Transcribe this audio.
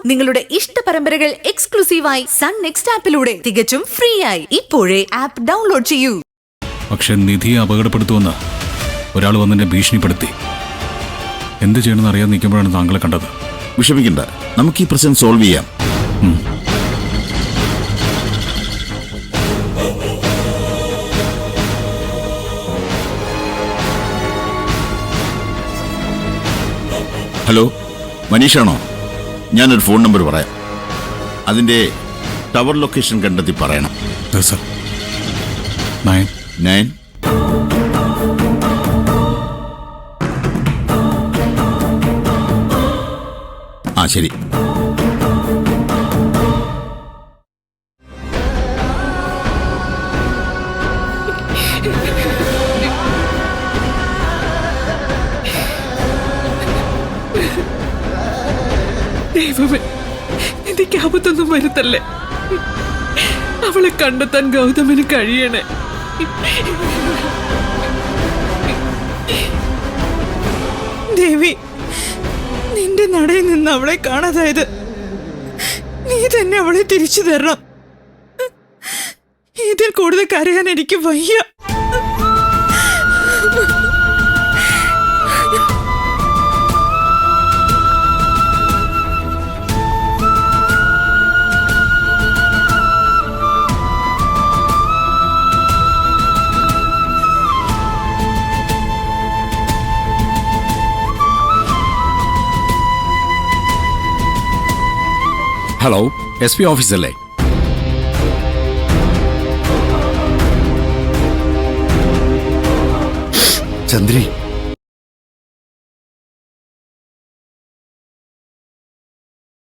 നിങ്ങളുടെ ഇഷ്ട പരമ്പരകൾ എക്സ്ക്ലൂസീവായി സൺ നെക്സ്റ്റ് ആപ്പിലൂടെ തികച്ചും ഫ്രീ ആയി ഇപ്പോഴേ ആപ്പ് ഡൗൺലോഡ് ചെയ്യൂ. പക്ഷെ നിധിയെ അപകടപ്പെടുത്തുമെന്ന് ഒരാൾ വന്നെന്നെ ഭീഷണിപ്പെടുത്തി. എന്ത് ചെയ്യണമെന്ന് അറിയാൻ നിൽക്കുമ്പോഴാണ് താങ്കളെ കണ്ടത്. വിഷമിക്കണ്ട, നമുക്ക് ഈ പ്രശ്നം സോൾവ് ചെയ്യാം. ഹലോ, മനീഷാണോ? ഞാനൊരു ഫോൺ നമ്പർ പറയാം. അതിന്റെ ടവർ ലൊക്കേഷൻ കണ്ടെത്തി പറയണം. സർ, 9 ആ ശരി. ദൈവമേ, എനിക്ക് ആപത്തൊന്നും വരുത്തല്ലേ. അവളെ കണ്ടെത്താൻ ഗൗതമിന് കഴിയണേ. ദേവി, നിന്റെ നടയിൽ നിന്ന് അവളെ കാണാതായത് നീ തന്നെ അവളെ തിരിച്ചു തരണം. ഇതിൽ കൂടുതൽ കരയാൻ എനിക്ക് വയ്യ. ഹലോ, SP ഓഫീസല്ലേ? ചന്ദ്രി,